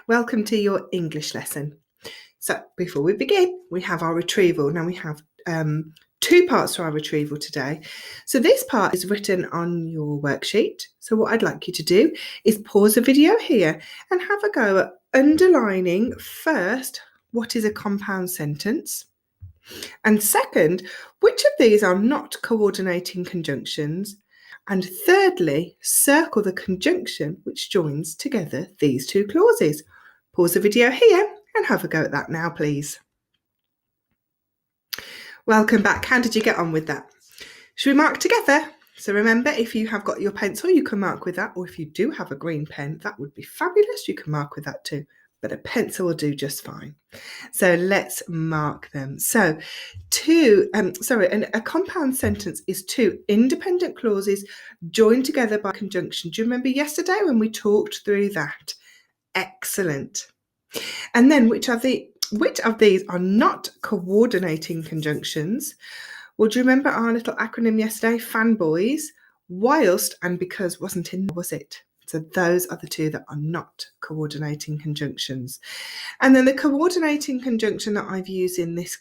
Welcome to your English lesson. So before we begin, we have our retrieval. Now we have two parts to our retrieval today. So this part is written on your worksheet. So what I'd like you to do is pause the video here and have a go at underlining first, what is a compound sentence? And second, which of these are not coordinating conjunctions? And thirdly, circle the conjunction which joins together these two clauses. Pause the video here and have a go at that now, please. Welcome back. How did you get on with that? Should we mark together? So remember, if you have got your pencil, you can mark with that, or if you do have a green pen, that would be fabulous. You can mark with that too, but a pencil will do just fine. So let's mark them. So a compound sentence is two independent clauses joined together by conjunction. Do you remember yesterday when we talked through that? Excellent. And then which of these are not coordinating conjunctions? Well, do you remember our little acronym yesterday? Fanboys, whilst, and because wasn't in there, was it? So those are the two that are not coordinating conjunctions. And then the coordinating conjunction that I've used in these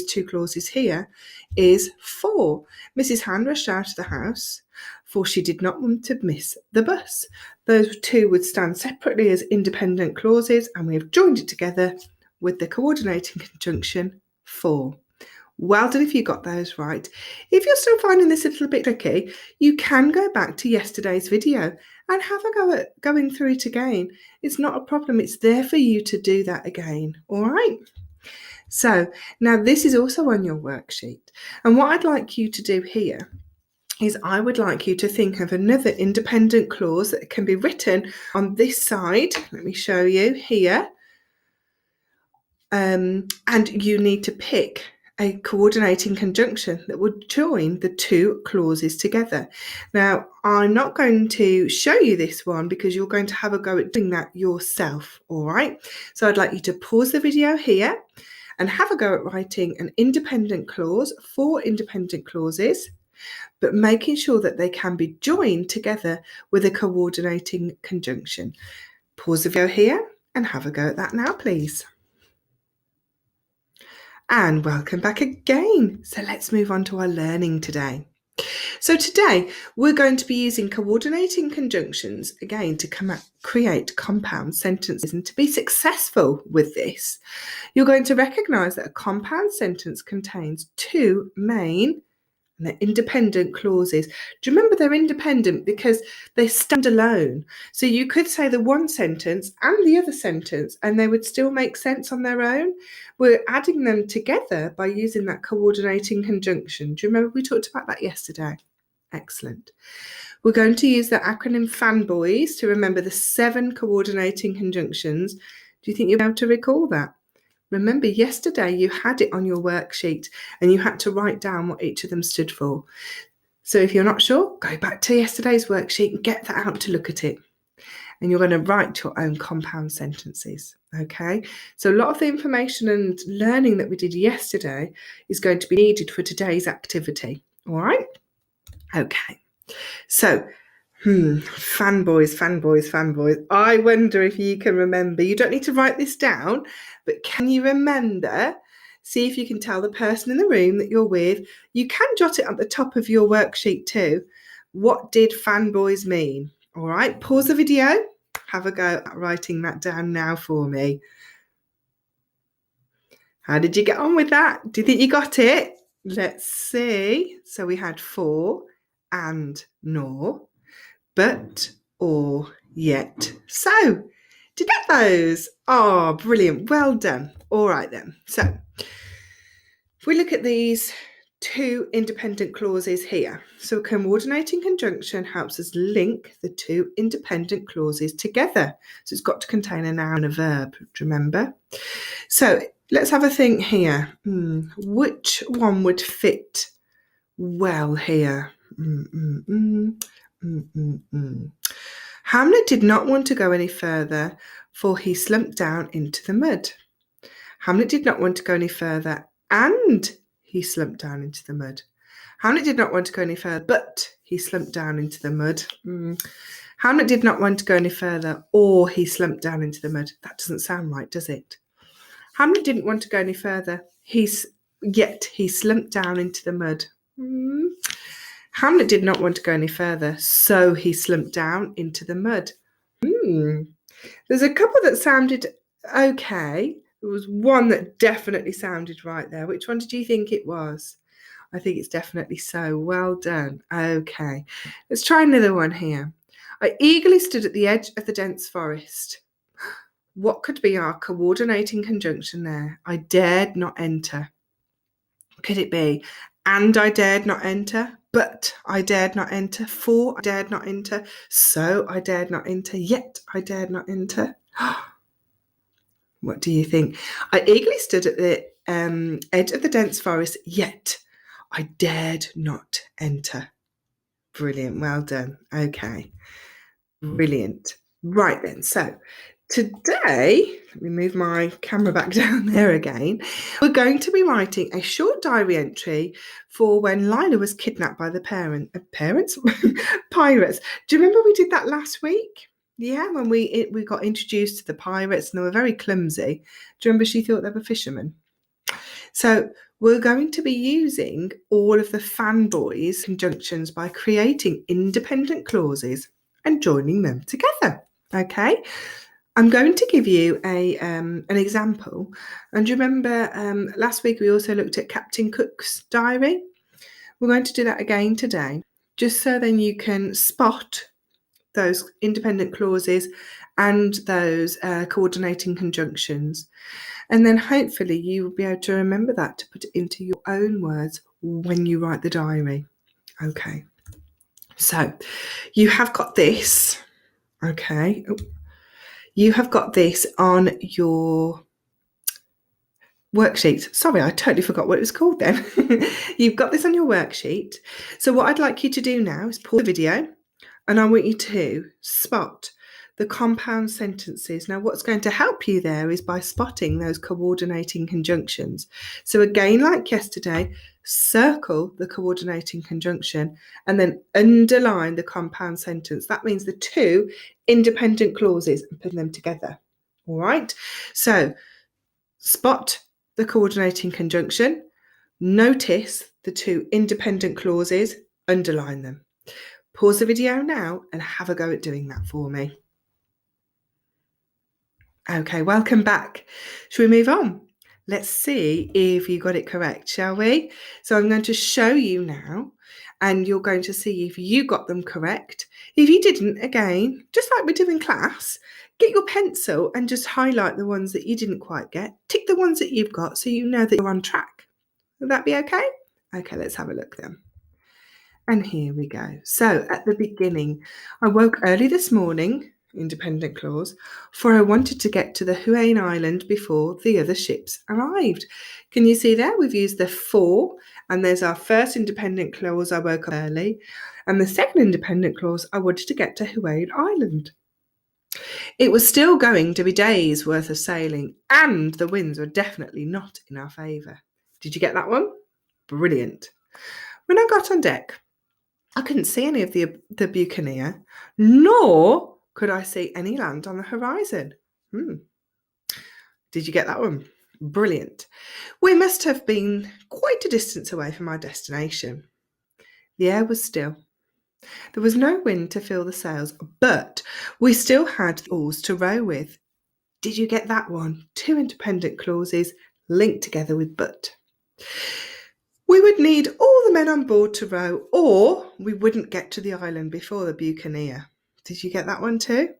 two clauses here is for. Mrs. Han rushed out of the house, for she did not want to miss the bus. Those two would stand separately as independent clauses, and we have joined it together with the coordinating conjunction for. Well done if you got those right. If you're still finding this a little bit tricky, you can go back to yesterday's video and have a go at going through it again. It's not a problem. It's there for you to do that again. All right. So now this is also on your worksheet. And what I'd like you to do here is I would like you to think of another independent clause that can be written on this side. Let me show you here. And you need to pick a coordinating conjunction that would join the two clauses together. Now, I'm not going to show you this one because you're going to have a go at doing that yourself, all right? So I'd like you to pause the video here and have a go at writing an independent clause, 4 independent clauses, but making sure that they can be joined together with a coordinating conjunction. Pause the video here and have a go at that now, please. And welcome back again. So let's move on to our learning today. So today we're going to be using coordinating conjunctions again to create compound sentences. And to be successful with this, you're going to recognize that a compound sentence contains two main and they're independent clauses. Do you remember they're independent because they stand alone? So you could say the one sentence and the other sentence and they would still make sense on their own. We're adding them together by using that coordinating conjunction. Do you remember we talked about that yesterday? Excellent. We're going to use the acronym FANBOYS to remember the 7 coordinating conjunctions. Do you think you'll be able to recall that? Remember, yesterday you had it on your worksheet and you had to write down what each of them stood for. So if you're not sure, go back to yesterday's worksheet and get that out to look at it. And you're going to write your own compound sentences, okay? So a lot of the information and learning that we did yesterday is going to be needed for today's activity, all right? Okay, so fanboys. I wonder if you can remember. You don't need to write this down, but can you remember? See if you can tell the person in the room that you're with. You can jot it at the top of your worksheet too. What did fanboys mean? All right, pause the video. Have a go at writing that down now for me. How did you get on with that? Do you think you got it? Let's see. So we had for and nor. But, or, yet. So, did you get those? Oh, brilliant. Well done. All right then. So, if we look at these 2 independent clauses here. So, a coordinating conjunction helps us link the 2 independent clauses together. So, it's got to contain a noun and a verb, remember? So, let's have a think here. Which one would fit well here? Hamlet did not want to go any further, for he slumped down into the mud. Hamlet did not want to go any further, and he slumped down into the mud. Hamlet did not want to go any further, but he slumped down into the mud. Hamlet did not want to go any further, or he slumped down into the mud. That doesn't sound right, does it? Hamlet didn't want to go any further, yet he slumped down into the mud. Hamlet did not want to go any further, so he slumped down into the mud. There's a couple that sounded okay. There was one that definitely sounded right there. Which one did you think it was? I think it's definitely so. Well done. Okay, let's try another one here. I eagerly stood at the edge of the dense forest. What could be our coordinating conjunction there? I dared not enter. Could it be, and I dared not enter, but I dared not enter, for I dared not enter, so I dared not enter, yet I dared not enter? What do you think? I eagerly stood at the edge of the dense forest, yet I dared not enter. Brilliant. Well done. Okay. Brilliant. Right then. So today, let me move my camera back down there again. We're going to be writing a short diary entry for when Lila was kidnapped by the pirates. Do you remember we did that last week? Yeah, when we got introduced to the pirates and they were very clumsy. Do you remember she thought they were fishermen? So we're going to be using all of the fanboys conjunctions by creating independent clauses and joining them together. Okay, I'm going to give you an example. And do you remember last week we also looked at Captain Cook's diary? We're going to do that again today, just so then you can spot those independent clauses and those coordinating conjunctions. And then hopefully you will be able to remember that to put it into your own words when you write the diary. Okay, so you have got this. Okay, you have got this on your worksheet. Sorry, I totally forgot what it was called then. You've got this on your worksheet. So what I'd like you to do now is pause the video and I want you to spot the compound sentences. Now, what's going to help you there is by spotting those coordinating conjunctions. So again, like yesterday, circle the coordinating conjunction and then underline the compound sentence. That means the two independent clauses and put them together. All right. So spot the coordinating conjunction, notice the two independent clauses, underline them. Pause the video now and have a go at doing that for me. Okay, welcome back. Shall we move on? Let's see if you got it correct, shall we? So I'm going to show you now and you're going to see if you got them correct. If you didn't, again, just like we do in class, get your pencil and just highlight the ones that you didn't quite get. Tick the ones that you've got so you know that you're on track. Will that be okay? Okay, let's have a look then. And here we go. So at the beginning, I woke early this morning, independent clause, for I wanted to get to the Huane Island before the other ships arrived. Can you see there? We've used the for, and there's our first independent clause, I woke up early. And the second independent clause, I wanted to get to Huane Island. It was still going to be days worth of sailing, and the winds were definitely not in our favour. Did you get that one? Brilliant. When I got on deck, I couldn't see any of the Buccaneer, nor could I see any land on the horizon. Did you get that one? Brilliant. We must have been quite a distance away from our destination. The air was still. There was no wind to fill the sails, but we still had the oars to row with. Did you get that one? Two independent clauses linked together with but. We would need all the men on board to row, or we wouldn't get to the island before the Buccaneer. Did you get that one too?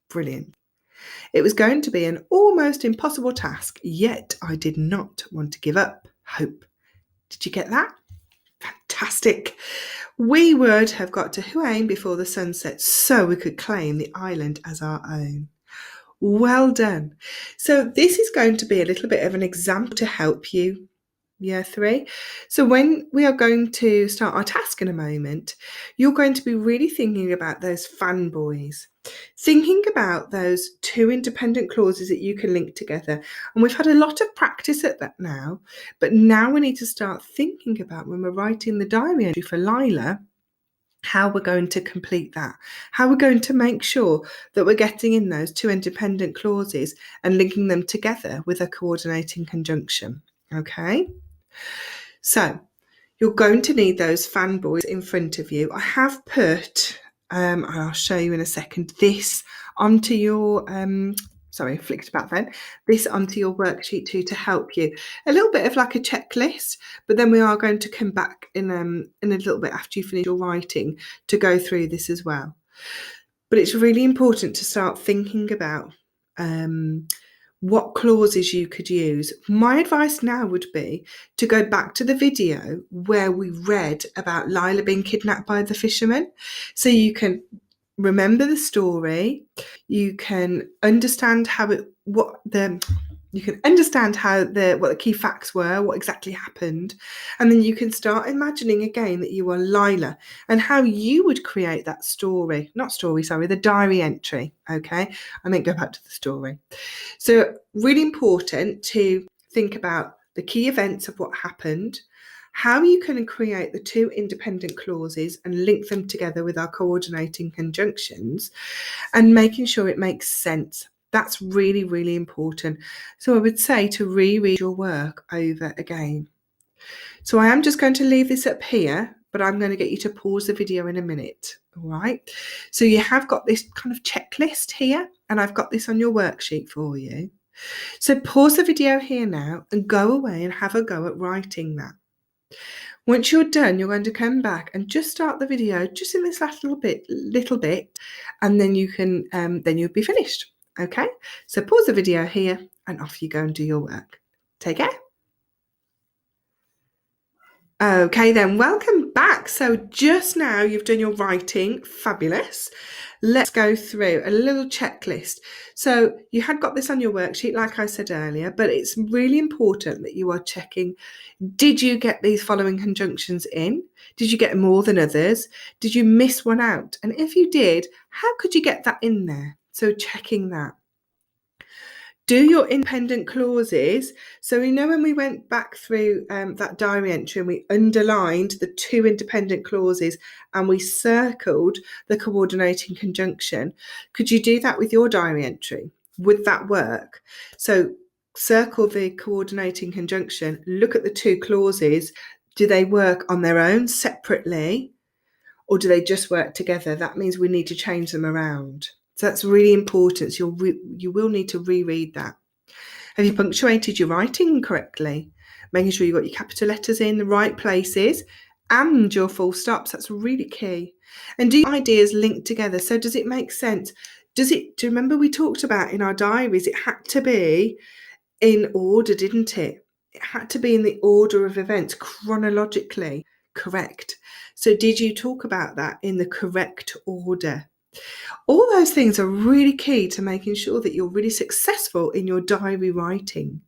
Brilliant. It was going to be an almost impossible task, yet I did not want to give up hope. Did you get that? Fantastic. We would have got to Huane before the sun set so we could claim the island as our own. Well done. So this is going to be a little bit of an example to help you year 3. So when we are going to start our task in a moment, you're going to be really thinking about those fanboys, thinking about those 2 independent clauses that you can link together. And we've had a lot of practice at that now, but now we need to start thinking about, when we're writing the diary entry for Lila, how we're going to complete that, how we're going to make sure that we're getting in those 2 independent clauses and linking them together with a coordinating conjunction. Okay, so you're going to need those fanboys in front of you. I have put, I'll show you in a second, this onto your, sorry, I flicked back then, this onto your worksheet too, to help you. A little bit of like a checklist, but then we are going to come back in a little bit after you finish your writing to go through this as well. But it's really important to start thinking about what clauses you could use. My advice now would be to go back to the video where we read about Lila being kidnapped by the fisherman, so you can remember the story, you can understand what the key facts were, what exactly happened, and then you can start imagining again that you are Lila and how you would create that the diary entry. Okay, I meant go back to the story. So really important to think about the key events of what happened, how you can create the 2 independent clauses and link them together with our coordinating conjunctions, and making sure it makes sense. That's really, really important. So I would say to reread your work over again. So I am just going to leave this up here, but I'm going to get you to pause the video in a minute. All right. So you have got this kind of checklist here, and I've got this on your worksheet for you. So pause the video here now and go away and have a go at writing that. Once you're done, you're going to come back and just start the video just in this last little bit, and then you can then you'll be finished. Okay, so pause the video here and off you go and do your work. Take care. Okay then, welcome back. So just now you've done your writing, fabulous. Let's go through a little checklist. So you had got this on your worksheet, like I said earlier, but it's really important that you are checking, did you get these following conjunctions in? Did you get more than others? Did you miss one out? And if you did, how could you get that in there? So checking that. Do your independent clauses. So we know when we went back through that diary entry and we underlined the 2 independent clauses and we circled the coordinating conjunction, could you do that with your diary entry? Would that work? So circle the coordinating conjunction, look at the 2 clauses. Do they work on their own separately, or do they just work together? That means we need to change them around. So that's really important. So you will need to reread that. Have you punctuated your writing correctly? Making sure you've got your capital letters in the right places and your full stops. That's really key. And do your ideas link together? So does it make sense? Do you remember we talked about in our diaries, it had to be in order, didn't it? It had to be in the order of events, chronologically correct. So did you talk about that in the correct order? All those things are really key to making sure that you're really successful in your diary writing.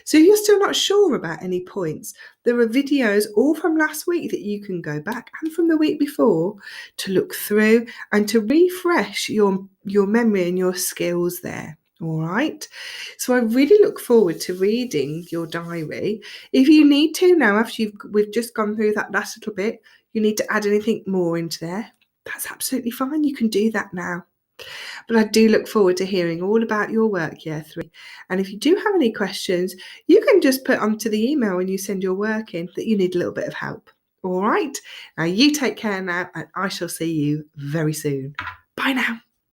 So if you're still not sure about any points, there are videos all from last week that you can go back and from the week before to look through and to refresh your memory and your skills there. All right. So I really look forward to reading your diary. If you need to now, after we've just gone through that last little bit, you need to add anything more into there, that's absolutely fine. You can do that now. But I do look forward to hearing all about your work, year 3. And if you do have any questions, you can just put onto the email when you send your work in that you need a little bit of help. All right. Now you take care now, and I shall see you very soon. Bye now.